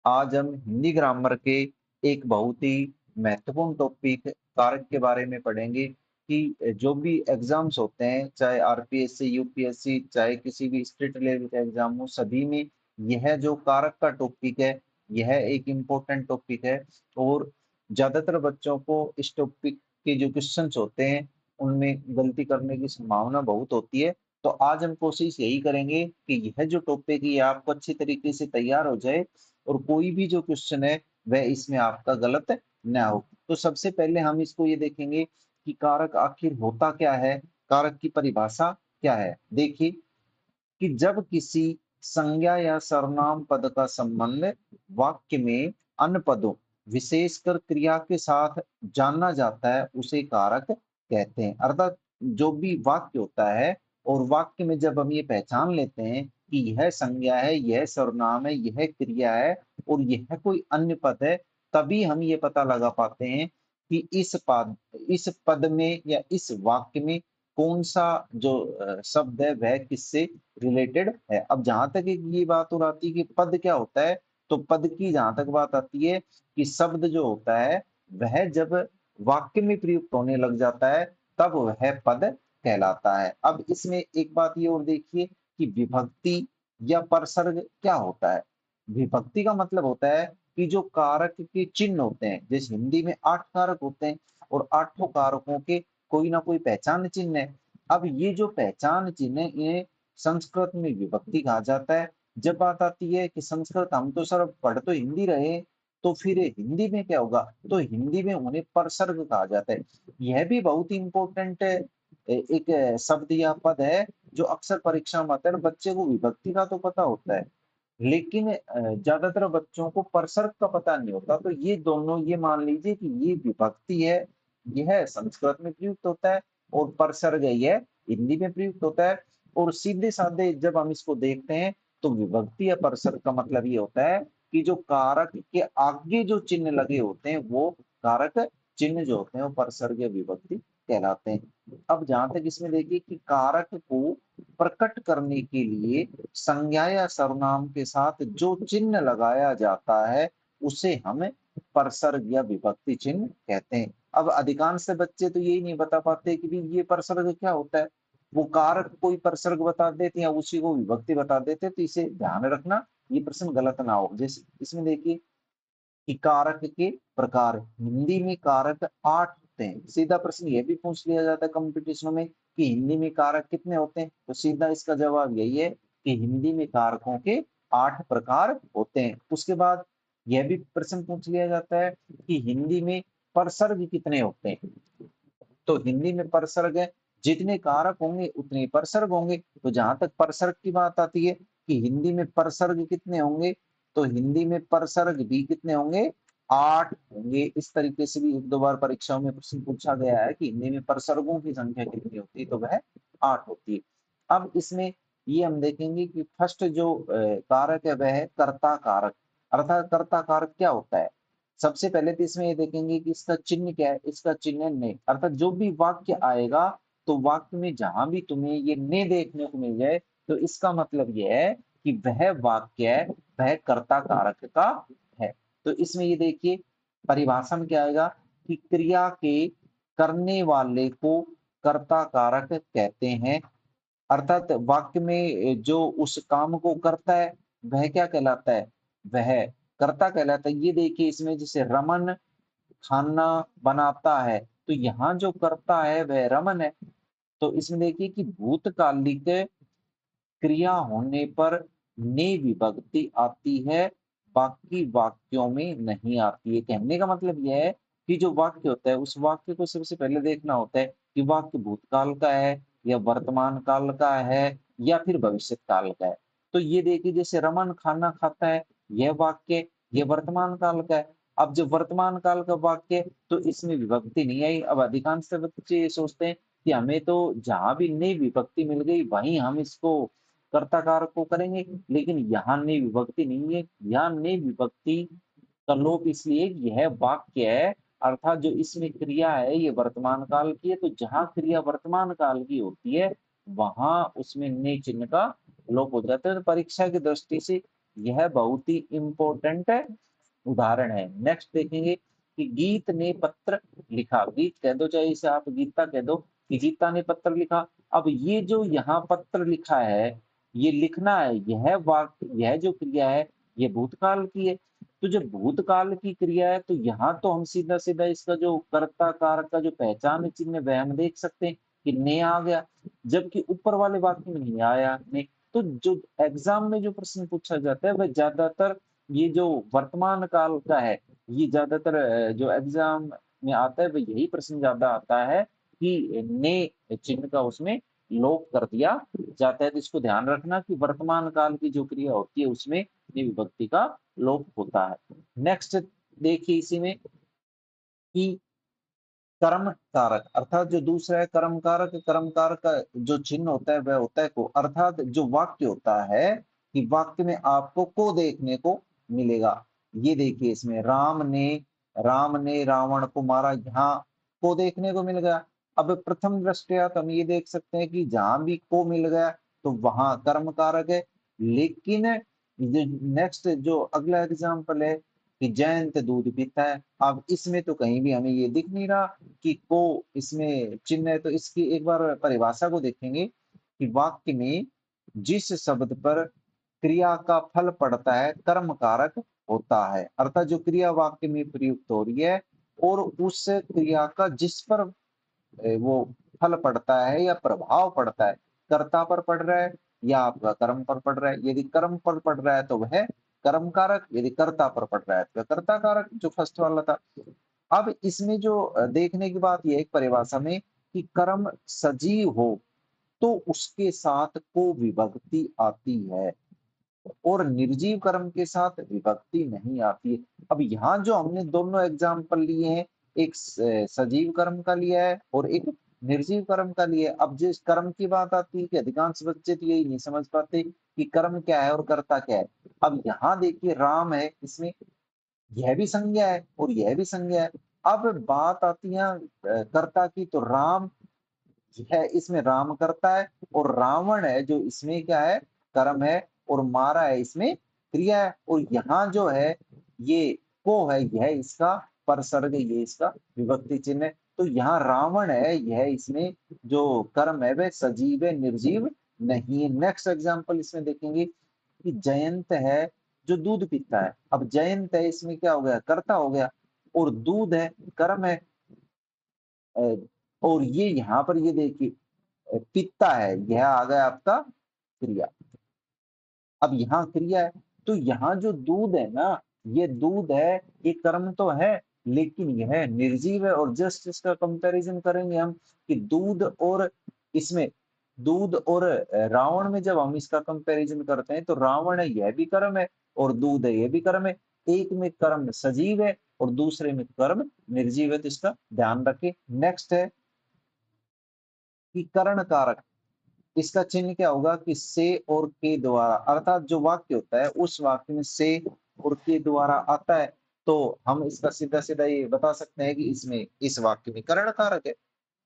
आज हम हिंदी ग्रामर के एक बहुत ही महत्वपूर्ण टॉपिक कारक के बारे में पढ़ेंगे कि जो भी एग्जाम्स होते हैं, चाहे आरपीएससी, यूपीएससी, चाहे किसी भी स्टेट लेवल का एग्जाम हो, सभी में यह जो कारक का टॉपिक है, यह एक इम्पोर्टेंट टॉपिक है। और ज्यादातर बच्चों को इस टॉपिक के जो क्वेश्चंस होते हैं, उनमें गलती करने की संभावना बहुत होती है। तो आज हम कोशिश यही करेंगे कि यह जो टॉपिक है, ये आपको अच्छी तरीके से तैयार हो जाए और कोई भी जो क्वेश्चन है वह इसमें आपका गलत ना हो। तो सबसे पहले हम इसको ये देखेंगे कि कारक आखिर होता क्या है, कारक की परिभाषा क्या है। देखिए कि जब किसी संज्ञा या सर्वनाम पद का संबंध वाक्य में अन्य पदों, विशेषकर क्रिया के साथ जाना जाता है, उसे कारक कहते हैं। अर्थात जो भी वाक्य होता है और वाक्य में जब हम ये पहचान लेते हैं कि यह संज्ञा है, यह सर्वनाम है, यह क्रिया है और यह कोई अन्य पद है, तभी हम ये पता लगा पाते हैं कि इस पद में या इस वाक्य में कौन सा जो शब्द है वह किससे रिलेटेड है। अब जहां तक एक ये बात और आती है कि पद क्या होता है, तो पद की जहां तक बात आती है कि शब्द जो होता है वह जब वाक्य में प्रयुक्त होने लग जाता है, तब वह पद कहलाता है। अब इसमें एक बात ये और देखिए कि विभक्ति या परसर्ग क्या होता है। विभक्ति का मतलब होता है कि जो कारक के चिन्ह होते हैं, जैसे हिंदी में 8 कारक होते हैं और 8 कारकों के कोई ना कोई पहचान चिन्ह है। अब ये जो पहचान चिन्ह है, इन्हें संस्कृत में विभक्ति कहा जाता है। जब बात आती है कि संस्कृत, हम तो सर पढ़ तो हिंदी रहे, तो फिर हिंदी में क्या होगा, तो हिंदी में उन्हें परसर्ग कहा जाता है। यह भी बहुत ही इंपॉर्टेंट एक शब्द या पद है जो अक्सर परीक्षा में आता है। बच्चे को विभक्ति का तो पता होता है, लेकिन ज्यादातर बच्चों को परसर्ग का पता नहीं होता। तो ये दोनों, ये मान लीजिए कि ये विभक्ति है, यह संस्कृत में प्रयुक्त होता है, और परसर्ग है, यह हिंदी में प्रयुक्त होता है। और सीधे साधे जब हम इसको देखते हैं, तो विभक्ति या परसर्ग का मतलब ये होता है कि जो कारक के आगे जो चिन्ह लगे होते हैं, वो कारक चिन्ह जो होते हैं वो परसर्ग या विभक्ति कहलाते हैं। अब जहां तक इसमें देखिए कि कारक को प्रकट करने के लिए संज्ञा या सर्वनाम के साथ जो चिन्ह लगाया जाता है, उसे हम परसर्ग या विभक्ति चिन्ह कहते हैं। अब अधिकांश से बच्चे तो यही नहीं बता पाते कि भी ये परसर्ग क्या होता है। वो कारक कोई परसर्ग बता देते हैं या उसी को विभक्ति बता देते हैं। तो इसे ध्यान रखना, ये प्रश्न गलत ना हो। जैसे इसमें देखिए कि कारक के प्रकार, हिंदी में कारक 8 होते हैं। सीधा प्रश्न ये भी पूछ लिया जाता है कंपटीशन में कि हिंदी में कारक कितने होते हैं, तो सीधा इसका जवाब यही है कि हिंदी में कारकों के 8 प्रकार होते हैं। उसके बाद यह भी प्रश्न पूछ लिया जाता है कि हिंदी में परसर्ग कितने होते हैं। तो हिंदी में परसर्ग है, जितने कारक होंगे उतने परसर्ग होंगे। तो जहां तक परसर्ग की बात आती है कि हिंदी में परसर्ग कितने होंगे, तो हिंदी में परसर्ग भी कितने होंगे, 8 होंगे। इस तरीके से भी एक दो बार परीक्षाओं में प्रश्न पूछा गया है कि हिंदी में परसर्गों की संख्या कितनी होती है, तो वह 8 होती है। अब इसमें ये हम देखेंगे कि फर्स्ट जो कारक है वह है कर्ता कारक। अर्थात कर्ता कारक क्या होता है, सबसे पहले तो इसमें ये देखेंगे कि इसका चिन्ह क्या है। इसका चिन्ह है ने। अर्थात जो भी वाक्य आएगा, तो वाक्य में जहां भी तुम्हें ये ने देखने को मिल जाए, तो इसका मतलब यह है कि वह वाक्य है, वह कर्ता कारक का है। तो इसमें ये देखिए परिभाषा में क्या आएगा कि क्रिया के करने वाले को कर्ता कारक कहते हैं। अर्थात वाक्य में जो उस काम को करता है वह क्या कहलाता है, वह कर्ता कहलाता है। ये देखिए इसमें जैसे रमन खाना बनाता है, तो यहाँ जो कर्ता है वह रमन है। तो इसमें देखिए कि भूतकालिक क्रिया होने पर ने विभक्ति आती है, बाकी वाक्यों में नहीं आती है। कहने का मतलब यह है कि जो वाक्य होता है, उस वाक्य को सबसे पहले देखना होता है कि वाक्य भूतकाल का है या वर्तमान काल का है या फिर भविष्य काल का है। तो ये देखिए जैसे रमन खाना खाता है, यह वाक्य ये वर्तमान काल का है। अब जब वर्तमान काल का वाक्य, तो इसमें विभक्ति नहीं आई। अब अधिकांश बच्चे ये सोचते हैं कि हमें तो जहां भी नई विभक्ति मिल गई वहीं हम इसको कर्ता कारक को करेंगे, लेकिन यहाँ ने विभक्ति नहीं है। यहाँ ने विभक्ति का लोप इसलिए कि यह वाक्य है, अर्थात जो इसमें क्रिया है ये वर्तमान काल की है। तो जहां क्रिया वर्तमान काल की होती है, वहां उसमें ने चिन्ह का लोप हो जाता है। तो परीक्षा की दृष्टि से यह बहुत ही इंपॉर्टेंट उदाहरण है। नेक्स्ट देखेंगे कि गीत ने पत्र लिखा। गीत कह दो, चाहे इसे आप गीता कह दो, कि गीता ने पत्र लिखा। अब ये जो यहाँ पत्र लिखा है, ये लिखना है, यह वाक्य, यह जो क्रिया है, ये भूतकाल की है। तो जब भूतकाल की क्रिया है तो यहाँ तो हम सीधा सीधा इसका जो कर्ता कारक का जो पहचान चिन्ह है वह हम देख सकते हैं कि ने आ गया, जबकि ऊपर वाले वाक्य में नहीं आया ने। तो जो एग्जाम में जो प्रश्न पूछा जाता है वह ज्यादातर ये जो वर्तमान काल का है, ये ज्यादातर जो एग्जाम में आता है वह यही प्रश्न ज्यादा आता है कि ने चिन्ह का उसमें लोप कर दिया जाता है। तो इसको ध्यान रखना कि वर्तमान काल की जो क्रिया होती है उसमें ने विभक्ति का लोप होता है। नेक्स्ट देखिए इसी में कि कर्म कारक, अर्थात जो दूसरा है कर्म कारक। कर्म कारक का जो चिन्ह होता है वह होता है को, अर्थात जो वाक्य होता है कि वाक्य में आपको को देखने को मिलेगा। ये देखिए इसमें राम ने रावण को मारा, यहाँ को देखने को मिल गया। अब प्रथम दृष्टया तो हम ये देख सकते हैं कि जहां भी को मिल गया तो वहां कर्म कारक है। लेकिन नेक्स्ट जो अगला एग्जाम्पल है कि जयंत दूध पीता है, अब इसमें तो कहीं भी हमें ये दिख नहीं रहा कि को इसमें चिन्ह है। तो इसकी एक बार परिभाषा को देखेंगे कि वाक्य में जिस शब्द पर क्रिया का फल पड़ता है कर्म कारक होता है, अर्थात जो क्रिया वाक्य में प्रयुक्त हो रही है और उस क्रिया का जिस पर वो फल पड़ता है या प्रभाव पड़ता है, कर्ता पर पड़ रहा है या आपका कर्म पर पड़ रहा है। यदि कर्म पर पड़ रहा है तो वह कर्म कारक, यदि कर्ता पर पड़ रहा है तो कर्ता कारक, जो फर्स्ट वाला था। अब इसमें जो देखने की बात यह एक परिभाषा में कि कर्म सजीव हो तो उसके साथ को विभक्ति आती है और निर्जीव कर्म के साथ विभक्ति नहीं आती है। अब यहाँ जो हमने दोनों एग्जाम्पल लिए हैं, एक सजीव कर्म का लिया है और एक निर्जीव कर्म का लिया है। अब जिस कर्म की बात आती है कि अधिकांश बच्चे तो यही नहीं समझ पाते कि कर्म क्या है और कर्ता क्या है। अब यहाँ देखिए राम है, इसमें यह भी संज्ञा है और यह भी संज्ञा है। अब बात आती है कर्ता की, तो राम है, इसमें राम करता है और रावण है जो इसमें क्या है, कर्म है, और मारा है इसमें क्रिया है। और यहाँ जो है ये को है, यह इसका परसर्ग, ये इसका विभक्ति चिन्ह है। तो यहाँ रावण है, यह इसमें जो कर्म है वह सजीव है, निर्जीव नहीं है। नेक्स्ट एग्जाम्पल इसमें देखेंगे कि जयंत है जो दूध पीता है। अब जयंत है, इसमें क्या हो गया, कर्ता हो गया, और दूध है, कर्म है। अ, और ये यहाँ पर ये देखिए पिता है, यह आ गया आपका क्रिया। अब यहाँ क्रिया है तो यहाँ जो दूध है ना, ये दूध है, ये कर्म तो है लेकिन यह निर्जीव है। और जस्ट इसका कंपैरिजन करेंगे हम कि दूध और इसमें, दूध और रावण में जब हम इसका कंपैरिजन करते हैं तो रावण है यह भी कर्म है और दूध है यह भी कर्म है। एक में कर्म सजीव है और दूसरे में कर्म निर्जीव है, तो इसका ध्यान रखें। नेक्स्ट है कि करण कारक। इसका चिन्ह क्या होगा कि से और के द्वारा, अर्थात जो वाक्य होता है उस वाक्य में से और के द्वारा आता है, तो हम इसका सीधा सीधा ये बता सकते हैं कि इसमें इस वाक्य में करण कारक है।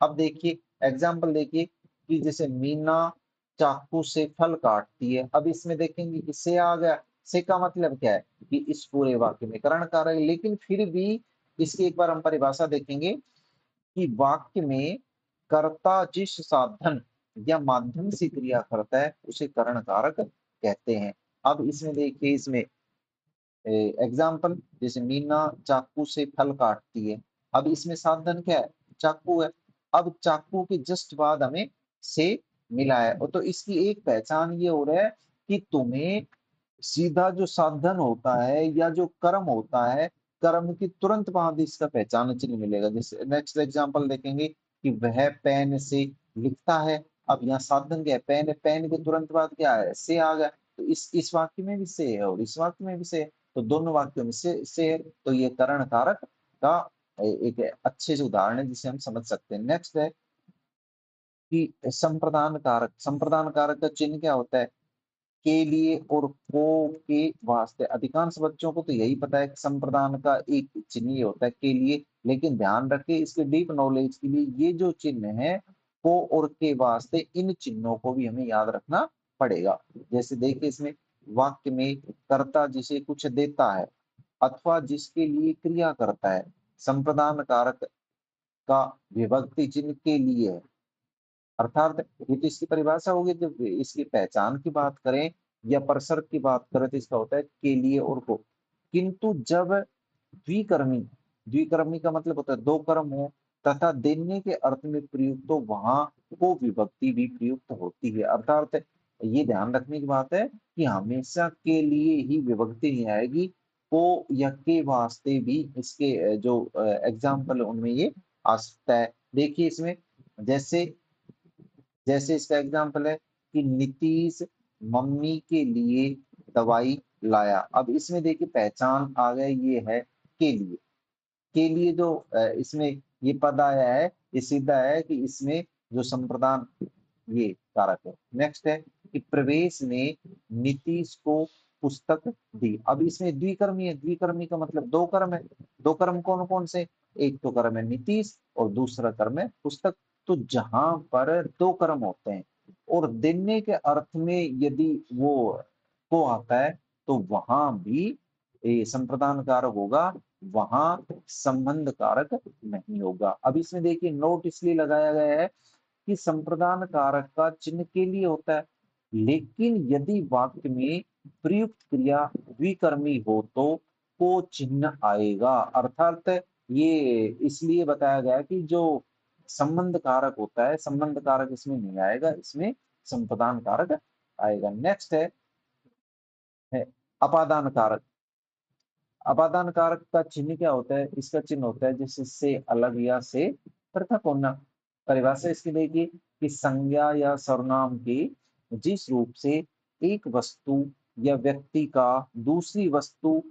अब देखिए एग्जाम्पल देखिए कि जैसे मीना चाकू से फल काटती है। अब इसमें देखेंगे कि से आ गया, से का मतलब क्या है कि इस पूरे वाक्य में करण कारक है। लेकिन फिर भी इसकी एक बार हम परिभाषा देखेंगे कि वाक्य में कर्ता जिस साधन या माध्यम से क्रिया करता है उसे करण कारक कहते हैं। अब इसमें देखिए, इसमें एग्जाम्पल जैसे मीना चाकू से फल काटती है। अब इसमें साधन क्या है, चाकू है। अब चाकू के जस्ट बाद हमें से मिला है, और तो इसकी एक पहचान ये हो रहा है कि तुम्हें सीधा जो साधन होता है या जो कर्म होता है, कर्म की तुरंत बाद इसका पहचान चिन्ह मिलेगा। जैसे नेक्स्ट एग्जांपल देखेंगे कि वह पेन से लिखता है। अब यहाँ साधन क्या है, पेन है, पेन के तुरंत बाद क्या है, से आ गया। तो इस वाक्य में भी से है और इस वाक्य में भी से है, तो दोनों वाक्यों में से है। तो ये करण कारक का एक अच्छे से उदाहरण है जिसे हम समझ सकते हैं। नेक्स्ट है कि संप्रदान कारक। संप्रदान कारक का चिन्ह क्या होता है, के लिए और को के वास्ते। अधिकांश बच्चों को तो यही पता है कि संप्रदान का एक चिन्ह ये होता है के लिए, लेकिन ध्यान रखें इसके डीप नॉलेज के लिए ये जो चिन्ह है को और के वास्ते, इन चिन्हों को भी हमें याद रखना पड़ेगा। जैसे देखिए इसमें वाक्य में कर्ता जिसे कुछ देता है अथवा जिसके लिए क्रिया करता है, संप्रदान कारक का विभक्ति चिन्ह के लिए है। अर्थात ये तो इसकी परिभाषा होगी। जब इसकी पहचान की बात करें या प्रसर्ग की बात करें तो इसका होता है के लिए और को। किंतु जब द्विकर्मी, द्विकर्मी का मतलब होता है दो कर्म हो तथा देने के अर्थ में प्रयुक्त तो वहां को विभक्ति भी प्रयुक्त होती है। अर्थात ये ध्यान रखने की बात है कि हमेशा के लिए ही विभक्ति नहीं आएगी, को या के वास्ते भी इसके जो एग्जाम्पल है उनमें ये आ सकता है। देखिए इसमें जैसे जैसे इसका एग्जाम्पल है कि नीतीश मम्मी के लिए दवाई लाया। अब इसमें देखिए पहचान आ गया, ये है के लिए। के लिए जो इसमें ये पद आया है, ये सीधा है कि इसमें जो संप्रदान ये कारक है। नेक्स्ट है कि प्रवेश ने नीतीश को पुस्तक दी। अब इसमें द्विकर्मी है, द्विकर्मी का मतलब दो कर्म है। दो कर्म कौन कौन से? एक तो कर्म है नीतीश और दूसरा कर्म है पुस्तक। तो जहां पर दो कर्म होते हैं और देने के अर्थ में यदि वो को आता है तो वहां भी संप्रदान कारक होगा, वहां संबंध कारक नहीं होगा। अब इसमें देखिए नोट इसलिए लगाया गया है कि संप्रदान कारक का चिन्ह के लिए होता है, लेकिन यदि वाक्य में प्रयुक्त क्रिया द्विकर्मी हो तो को चिन्ह आएगा। अर्थात ये इसलिए बताया गया कि जो संबंध कारक होता है, संबंध कारक इसमें नहीं आएगा, इसमें संप्रदान कारक आएगा। नेक्स्ट है अपादान कारक। अपादान कारक का चिन्ह क्या होता है? इसका चिन्ह होता है जैसे से अलग या से पृथक होना। परिभाषा इसकी देखिए कि संज्ञा या सर्वनाम के जिस रूप से एक वस्तु या व्यक्ति का दूसरी वस्तु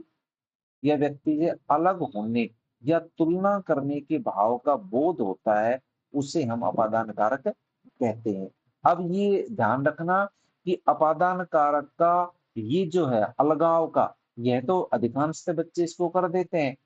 या व्यक्ति से अलग होने या तुलना करने के भाव का बोध होता है, उसे हम अपादान कारक कहते हैं। अब ये ध्यान रखना कि अपादान कारक का ये जो है अलगाव का, यह तो अधिकांश बच्चे इसको कर देते हैं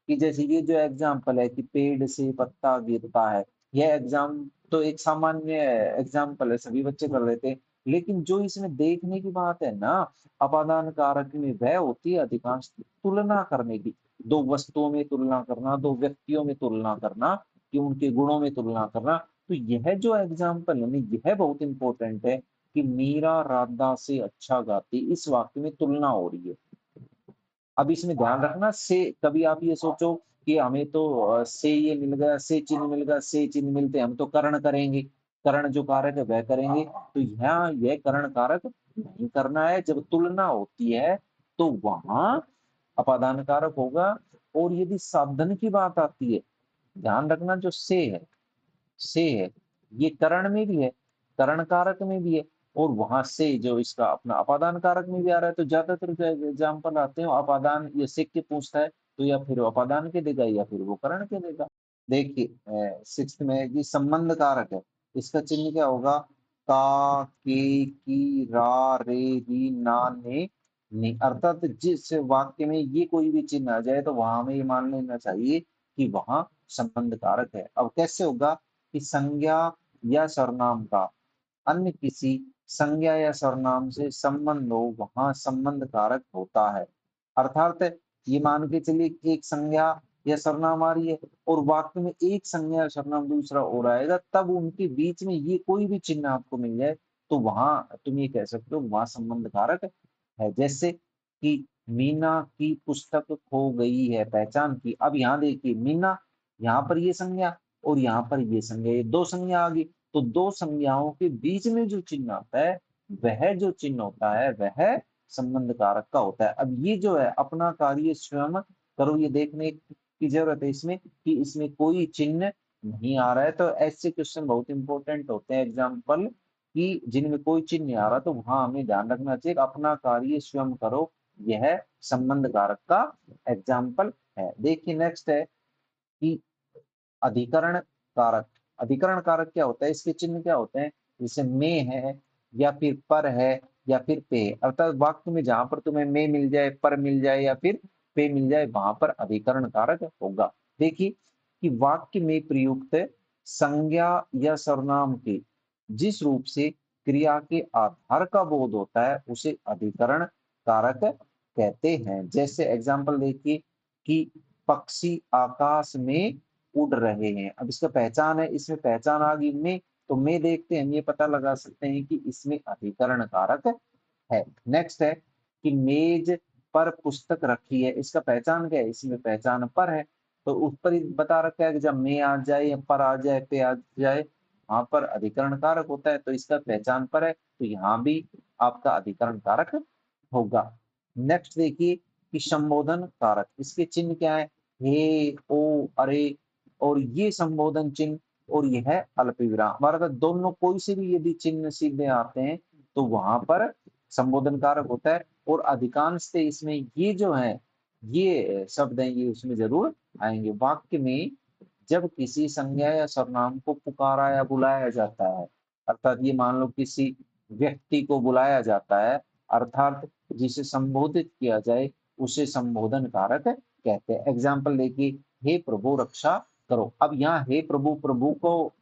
कि जैसे ये जो एग्जाम्पल है कि पेड़ से पत्ता गिरता है, यह एग्जाम तो एक सामान्य एग्जाम्पल है, सभी बच्चे कर लेते हैं। लेकिन जो इसमें देखने की बात है ना, अपादान कारक में वह होती है अधिकांश तुलना करने की। दो वस्तुओं में तुलना करना, दो व्यक्तियों में तुलना करना, कि उनके गुणों में तुलना करना। तो यह जो एग्जाम्पल है ना, यह बहुत इंपॉर्टेंट है कि मीरा राधा से अच्छा गाती, इस वाक्य में तुलना हो रही है। अब इसमें ध्यान रखना, से कभी आप ये सोचो कि हमें तो से ये मिल गया, से चिन्ह मिल गया, से चिन्ह मिलते हम तो कर्ण करेंगे, कर्ण जो कारक है वह करेंगे। तो यहाँ यह कर्ण कारक नहीं करना है। जब तुलना होती है तो वहां अपादान कारक होगा। और यदि साधन की बात आती है, ध्यान रखना जो से है ये करण में भी है, करण कारक में भी है, और वहां से जो इसका अपना अपादान कारक में भी आ रहा है। तो ज्यादातर जो एग्जाम्पल आते हैं अपादान ये सिख के पूछता है, तो या फिर वो अपादान के देगा या फिर वो करण के देगा। देखिए सिक्स्थ में कि संबंध कारक है, इसका चिन्ह क्या होगा? का, के, की, रा, रे, री, ना, ने, नि। अर्थात जिस वाक्य में ये कोई भी चिन्ह आ जाए तो वहां हमें ये मान लेना चाहिए कि वहां संबंध कारक है। अब कैसे होगा? कि संज्ञा या सर्वनाम का अन्य किसी संज्ञा या सर्वनाम से संबंध हो, वहां संबंध कारक होता है। अर्थात ये मान के चलिए कि एक संज्ञा या सर्वनाम आ रही है और वाक्य में एक संज्ञा या सर्वनाम दूसरा और आएगा, तब उनके बीच में ये कोई भी चिन्ह आपको मिल जाए तो वहां तुम ये कह सकते हो वहां संबंध कारक है। जैसे कि मीना की पुस्तक खो गई है, पहचान की। अब यहाँ देखिए मीना, यहाँ पर ये संज्ञा और यहाँ पर ये संज्ञा, ये दो संज्ञा आ गई। तो दो संज्ञाओं के बीच में जो चिन्ह आता है, वह जो चिन्ह होता है वह संबंध कारक का होता है। अब ये जो है अपना कार्य स्वयं करो, ये देखने की जरूरत है इसमें कि इसमें कोई चिन्ह नहीं आ रहा है। तो ऐसे क्वेश्चन बहुत इंपॉर्टेंट होते हैं एग्जाम्पल कि जिनमें कोई चिन्ह नहीं आ रहा, तो वहां हमें ध्यान रखना चाहिए अपना कार्य स्वयं करो, यह संबंध कारक का एग्जाम्पल है। देखिए नेक्स्ट है कि अधिकरण कारक। अधिकरण कारक क्या होता है? इसके चिन्ह क्या होते हैं? जैसे में है या फिर पर है या फिर पे है। अर्थात वाक्य में जहां पर तुम्हें में मिल जाए, पर मिल जाए या फिर पे मिल जाए, वहां पर अधिकरण कारक होगा। देखिए कि वाक्य में प्रयुक्त संज्ञा या सर्वनाम के जिस रूप से क्रिया के आधार का बोध होता है उसे अधिकरण कारक कहते हैं। जैसे एग्जाम्पल देखिए कि पक्षी आकाश में उड़ रहे हैं। अब इसका पहचान है, इसमें पहचान आ गई में, तो में देखते हैं हम ये पता लगा सकते हैं कि इसमें अधिकरण कारक है। नेक्स्ट है कि मेज पर पुस्तक रखी है। इसका पहचान क्या है? इसमें पहचान पर है, तो उस पर ही बता रखा है कि जब में आ जाए या पर आ जाए पे आ जाए, वहां पर अधिकरण कारक होता है, तो इसका पहचान पर है, तो यहाँ भी आपका अधिकरण कारक होगा। नेक्स्ट देखिए कि संबोधन कारक, इसके चिन्ह क्या है? हे, ओ, अरे, और ये संबोधन चिन्ह और यह है अल्प विराम। हमारा तो दोनों कोई से भी यदि चिन्ह सीधे आते हैं तो वहां पर संबोधन कारक होता है। और अधिकांश से इसमें ये जो है, ये शब्द हैं, ये उसमें जरूर आएंगे। वाक्य में जब किसी संज्ञा या सर्वनाम को पुकारा या बुलाया जाता है, अर्थात ये मान लो किसी व्यक्ति को बुलाया जाता है, अर्थात जिसे संबोधित किया जाए, उसे संबोधन कारक कहते हैं। एग्जाम्पल देखिए, हे प्रभु रक्षा करो। अब यहाँ हे प्रभु, प्रभु को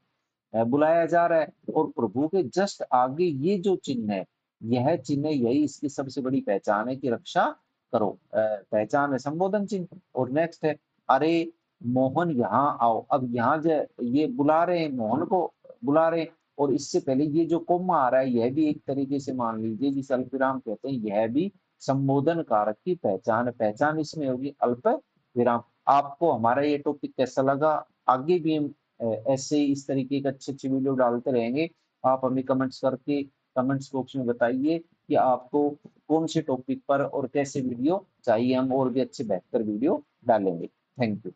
बुलाया जा रहा है, और प्रभु के जस्ट आगे ये जो चिन्ह है, यह चिन्ह, यही इसकी सबसे बड़ी पहचान है कि रक्षा करो। पहचान है संबोधन चिन्ह। और नेक्स्ट है अरे मोहन यहाँ आओ। अब यहाँ जो ये बुला रहे हैं, मोहन को बुला रहे हैं, और इससे पहले ये जो कोमा आ रहा है, यह भी एक तरीके से मान लीजिए जिसे अल्पविराम कहते हैं, यह भी संबोधन कारक की पहचान है। पहचान इसमें होगी अल्प विराम। आपको हमारा ये टॉपिक कैसा लगा? आगे भी हम ऐसे इस तरीके के अच्छे अच्छे वीडियो डालते रहेंगे। आप हमें कमेंट्स करके कमेंट्स बॉक्स में बताइए कि आपको कौन से टॉपिक पर और कैसे वीडियो चाहिए, हम और भी अच्छे बेहतर वीडियो डालेंगे। Thank you.